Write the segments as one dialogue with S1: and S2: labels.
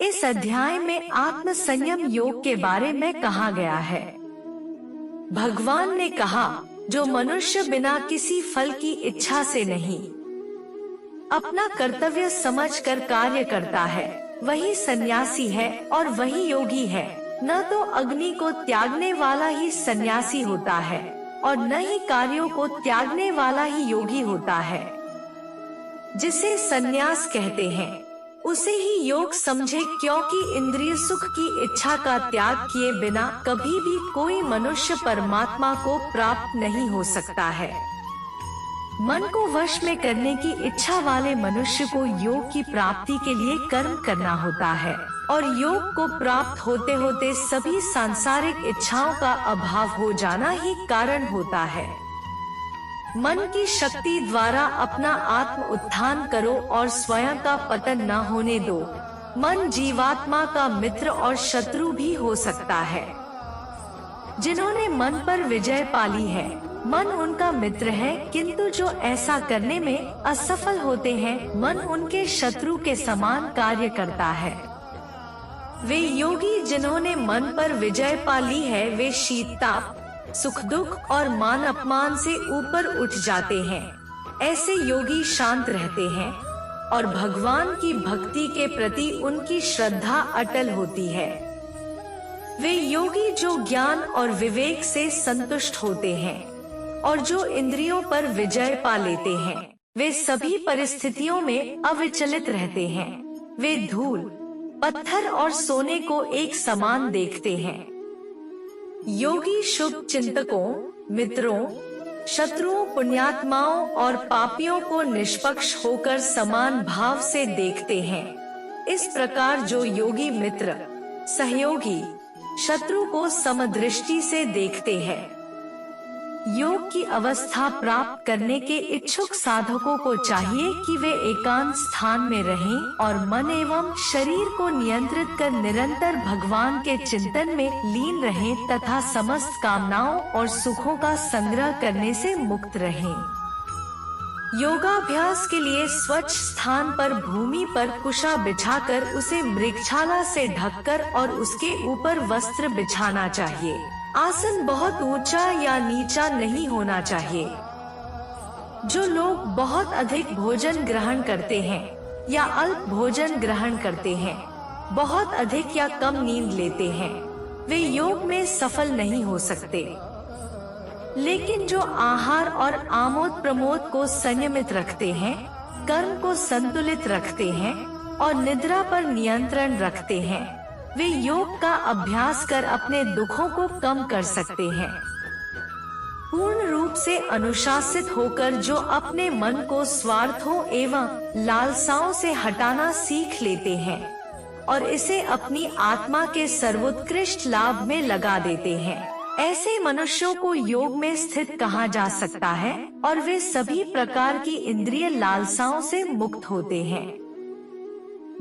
S1: इस अध्याय में आत्म संयम योग के बारे में कहा गया है। भगवान ने कहा, जो मनुष्य बिना किसी फल की इच्छा से नहीं, अपना कर्तव्य समझकर कार्य करता है, वही सन्यासी है और वही योगी है। न तो अग्नि को त्यागने वाला ही सन्यासी होता है और न ही कार्यों को त्यागने वाला ही योगी होता है। जिसे सन्यास कहते हैं उसे ही योग समझे, क्योंकि इंद्रिय सुख की इच्छा का त्याग किए बिना कभी भी कोई मनुष्य परमात्मा को प्राप्त नहीं हो सकता है। मन को वश में करने की इच्छा वाले मनुष्य को योग की प्राप्ति के लिए कर्म करना होता है और योग को प्राप्त होते होते सभी सांसारिक इच्छाओं का अभाव हो जाना ही कारण होता है। मन की शक्ति द्वारा अपना आत्म उत्थान करो और स्वयं का पतन न होने दो। मन जीवात्मा का मित्र और शत्रु भी हो सकता है। जिन्होंने मन पर विजय पाली है, मन उनका मित्र है, किंतु जो ऐसा करने में असफल होते हैं, मन उनके शत्रु के समान कार्य करता है। वे योगी जिन्होंने मन पर विजय पाली है, वे शीत ताप, सुख दुख और मान अपमान से ऊपर उठ जाते हैं। ऐसे योगी शांत रहते हैं और भगवान की भक्ति के प्रति उनकी श्रद्धा अटल होती है। वे योगी जो ज्ञान और विवेक से संतुष्ट होते हैं और जो इंद्रियों पर विजय पा लेते हैं, वे सभी परिस्थितियों में अविचलित रहते हैं। वे धूल, पत्थर और सोने को एक समान देखते हैं। योगी शुभ चिंतकों, मित्रों, शत्रुओं, पुण्यात्माओं और पापियों को निष्पक्ष होकर समान भाव से देखते हैं। इस प्रकार जो योगी मित्र, सहयोगी, शत्रु को समदृष्टि से देखते हैं। योग की अवस्था प्राप्त करने के इच्छुक साधकों को चाहिए कि वे एकांत स्थान में रहें और मन एवं शरीर को नियंत्रित कर निरंतर भगवान के चिंतन में लीन रहें तथा समस्त कामनाओं और सुखों का संग्रह करने से मुक्त रहें। योगाभ्यास के लिए स्वच्छ स्थान पर भूमि पर कुशा बिछाकर उसे मृगछाला से ढककर और उसके ऊपर वस्त्र बिछाना चाहिए। आसन बहुत ऊंचा या नीचा नहीं होना चाहिए। जो लोग बहुत अधिक भोजन ग्रहण करते हैं या अल्प भोजन ग्रहण करते हैं, बहुत अधिक या कम नींद लेते हैं, वे योग में सफल नहीं हो सकते। लेकिन जो आहार और आमोद प्रमोद को संयमित रखते हैं, कर्म को संतुलित रखते हैं और निद्रा पर नियंत्रण रखते हैं, वे योग का अभ्यास कर अपने दुखों को कम कर सकते हैं। पूर्ण रूप से अनुशासित होकर जो अपने मन को स्वार्थों एवं लालसाओं से हटाना सीख लेते हैं और इसे अपनी आत्मा के सर्वोत्कृष्ट लाभ में लगा देते हैं, ऐसे मनुष्यों को योग में स्थित कहा जा सकता है और वे सभी प्रकार की इंद्रिय लालसाओं से मुक्त होते हैं।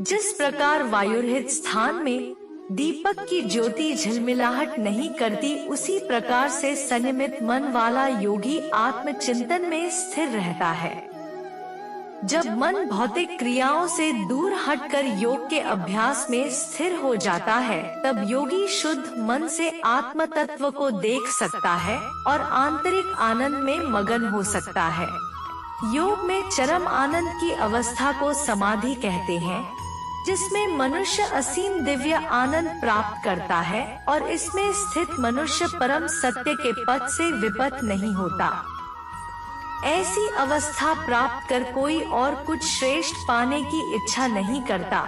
S1: जिस प्रकार वायुरहित स्थान में दीपक की ज्योति झिलमिलाहट नहीं करती, उसी प्रकार से संयमित मन वाला योगी आत्मचिंतन में स्थिर रहता है। जब मन भौतिक क्रियाओं से दूर हटकर योग के अभ्यास में स्थिर हो जाता है, तब योगी शुद्ध मन से आत्म तत्व को देख सकता है और आंतरिक आनंद में मगन हो सकता है। योग में चरम आनंद की अवस्था को समाधि कहते हैं, जिसमें मनुष्य असीम दिव्य आनंद प्राप्त करता है और इसमें स्थित मनुष्य परम सत्य के पथ से विपथ नहीं होता। ऐसी अवस्था प्राप्त कर कोई और कुछ श्रेष्ठ पाने की इच्छा नहीं करता।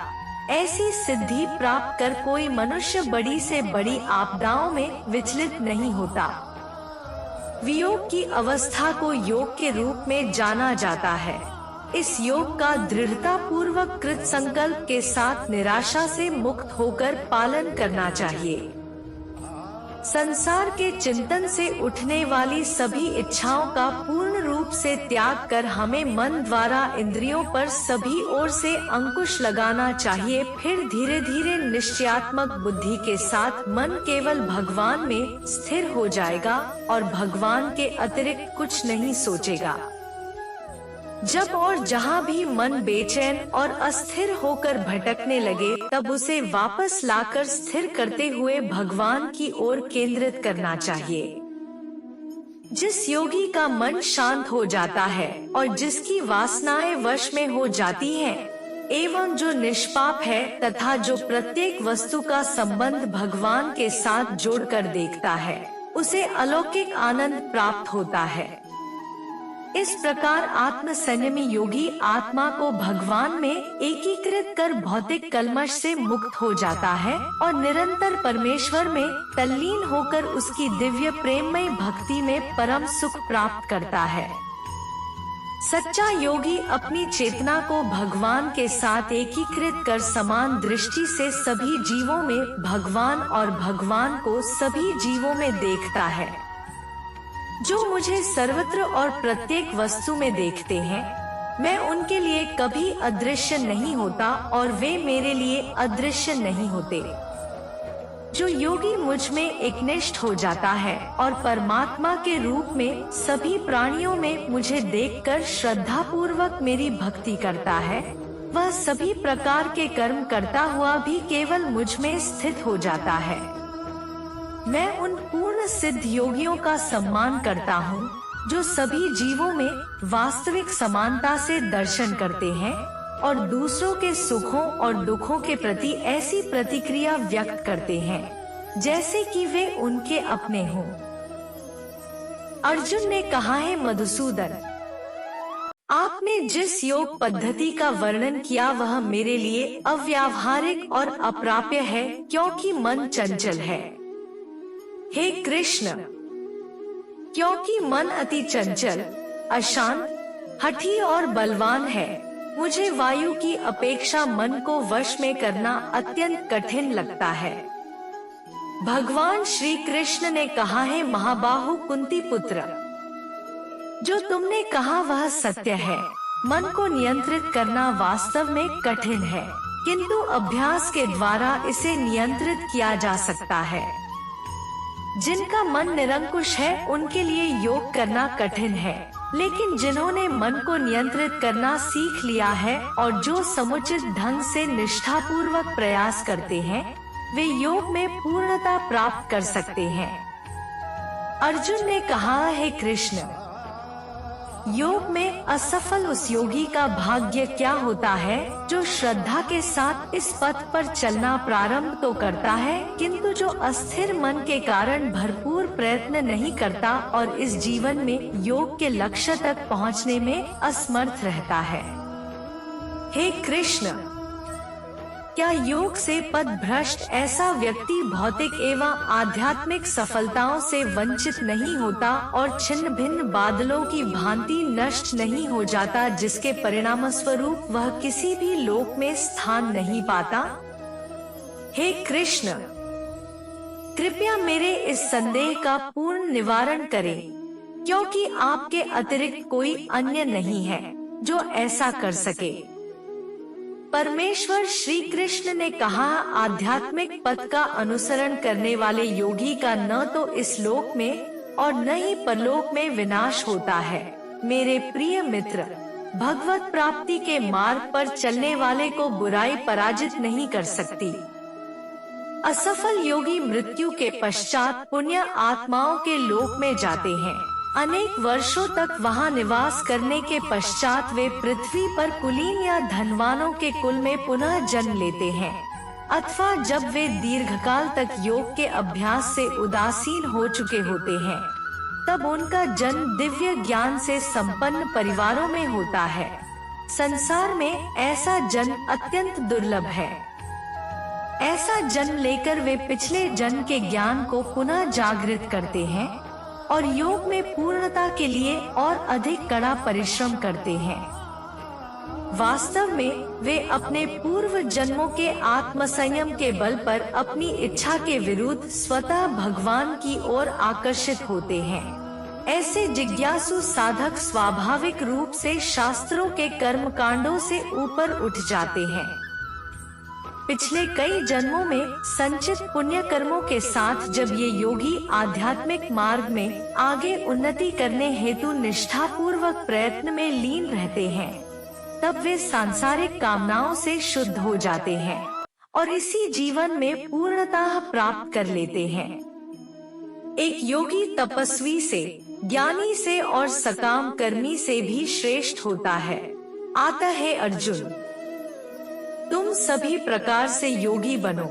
S1: ऐसी सिद्धि प्राप्त कर कोई मनुष्य बड़ी से बड़ी आपदाओं में विचलित नहीं होता। वियोग की अवस्था को योग के रूप में जाना जाता है। इस योग का दृढ़ता पूर्वक कृत संकल्प के साथ निराशा से मुक्त होकर पालन करना चाहिए। संसार के चिंतन से उठने वाली सभी इच्छाओं का पूर्ण रूप से त्याग कर हमें मन द्वारा इंद्रियों पर सभी ओर से अंकुश लगाना चाहिए। फिर धीरे धीरे निश्चयात्मक बुद्धि के साथ मन केवल भगवान में स्थिर हो जाएगा और भगवान के अतिरिक्त कुछ नहीं सोचेगा। जब और जहाँ भी मन बेचैन और अस्थिर होकर भटकने लगे, तब उसे वापस लाकर स्थिर करते हुए भगवान की ओर केंद्रित करना चाहिए। जिस योगी का मन शांत हो जाता है और जिसकी वासनाएं वश में हो जाती हैं, एवं जो निष्पाप है तथा जो प्रत्येक वस्तु का संबंध भगवान के साथ जोड़कर देखता है, उसे अलौकिक आनंद प्राप्त होता है। इस प्रकार आत्म संयमी योगी आत्मा को भगवान में एकीकृत कर भौतिक कल्मश से मुक्त हो जाता है और निरंतर परमेश्वर में तल्लीन होकर उसकी दिव्य प्रेममय भक्ति में परम सुख प्राप्त करता है। सच्चा योगी अपनी चेतना को भगवान के साथ एकीकृत कर समान दृष्टि से सभी जीवों में भगवान और भगवान को सभी जीवों में देखता है। जो मुझे सर्वत्र और प्रत्येक वस्तु में देखते हैं, मैं उनके लिए कभी अदृश्य नहीं होता और वे मेरे लिए अदृश्य नहीं होते। जो योगी मुझ में एकनिष्ठ हो जाता है और परमात्मा के रूप में सभी प्राणियों में मुझे देखकर श्रद्धा पूर्वक मेरी भक्ति करता है, वह सभी प्रकार के कर्म करता हुआ भी केवल मुझ में स्थित हो जाता है। मैं उन पूर्ण सिद्ध योगियों का सम्मान करता हूँ जो सभी जीवों में वास्तविक समानता से दर्शन करते हैं और दूसरों के सुखों और दुखों के प्रति ऐसी प्रतिक्रिया व्यक्त करते हैं जैसे कि वे उनके अपने हों। अर्जुन ने कहा है, मधुसूदन, आपने जिस योग पद्धति का वर्णन किया वह मेरे लिए अव्यावहारिक और अप्राप्य है, क्योंकि मन चंचल है। हे कृष्ण, क्योंकि मन अति चंचल, अशांत, हठी और बलवान है, मुझे वायु की अपेक्षा मन को वश में करना अत्यंत कठिन लगता है। भगवान श्री कृष्ण ने कहा है, महाबाहु कुंती पुत्र, जो तुमने कहा वह सत्य है। मन को नियंत्रित करना वास्तव में कठिन है, किंतु अभ्यास के द्वारा इसे नियंत्रित किया जा सकता है। जिनका मन निरंकुश है उनके लिए योग करना कठिन है, लेकिन जिन्होंने मन को नियंत्रित करना सीख लिया है और जो समुचित ढंग से निष्ठापूर्वक प्रयास करते हैं, वे योग में पूर्णता प्राप्त कर सकते हैं। अर्जुन ने कहा है, कृष्ण, योग में असफल उस योगी का भाग्य क्या होता है जो श्रद्धा के साथ इस पथ पर चलना प्रारंभ तो करता है, किंतु जो अस्थिर मन के कारण भरपूर प्रयत्न नहीं करता और इस जीवन में योग के लक्ष्य तक पहुंचने में असमर्थ रहता है। हे कृष्ण, क्या योग से पथ भ्रष्ट ऐसा व्यक्ति भौतिक एवं आध्यात्मिक सफलताओं से वंचित नहीं होता और छिन्न भिन्न बादलों की भांति नष्ट नहीं हो जाता, जिसके परिणाम स्वरूप वह किसी भी लोक में स्थान नहीं पाता? हे कृष्ण, कृपया मेरे इस संदेह का पूर्ण निवारण करें, क्योंकि आपके अतिरिक्त कोई अन्य नहीं है जो ऐसा कर सके। परमेश्वर श्री कृष्ण ने कहा, आध्यात्मिक पथ का अनुसरण करने वाले योगी का न तो इस लोक में और न ही परलोक में विनाश होता है। मेरे प्रिय मित्र, भगवत प्राप्ति के मार्ग पर चलने वाले को बुराई पराजित नहीं कर सकती। असफल योगी मृत्यु के पश्चात पुण्य आत्माओं के लोक में जाते हैं। अनेक वर्षों तक वहां निवास करने के पश्चात वे पृथ्वी पर कुलीन या धनवानों के कुल में पुनः जन्म लेते हैं, अथवा जब वे दीर्घकाल तक योग के अभ्यास से उदासीन हो चुके होते हैं, तब उनका जन्म दिव्य ज्ञान से संपन्न परिवारों में होता है। संसार में ऐसा जन्म अत्यंत दुर्लभ है। ऐसा जन्म लेकर वे पिछले जन्म के ज्ञान को पुनः जागृत करते हैं और योग में पूर्णता के लिए और अधिक कड़ा परिश्रम करते हैं। वास्तव में वे अपने पूर्व जन्मों के आत्मसंयम के बल पर अपनी इच्छा के विरुद्ध स्वतः भगवान की ओर आकर्षित होते हैं। ऐसे जिज्ञासु साधक स्वाभाविक रूप से शास्त्रों के कर्म कांडों से ऊपर उठ जाते हैं। पिछले कई जन्मों में संचित पुण्य कर्मों के साथ जब ये योगी आध्यात्मिक मार्ग में आगे उन्नति करने हेतु निष्ठा पूर्वक प्रयत्न में लीन रहते हैं, तब वे सांसारिक कामनाओं से शुद्ध हो जाते हैं और इसी जीवन में पूर्णता प्राप्त कर लेते हैं। एक योगी तपस्वी से, ज्ञानी से और सकाम कर्मी से भी श्रेष्ठ होता है। आता है अर्जुन, तुम सभी प्रकार से योगी बनो।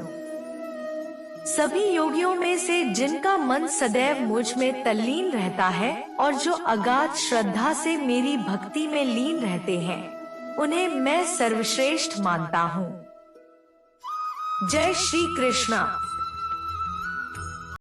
S1: सभी योगियों में से जिनका मन सदैव मुझ में तल्लीन रहता है और जो अगाध श्रद्धा से मेरी भक्ति में लीन रहते हैं, उन्हें मैं सर्वश्रेष्ठ मानता हूँ। जय श्री कृष्णा।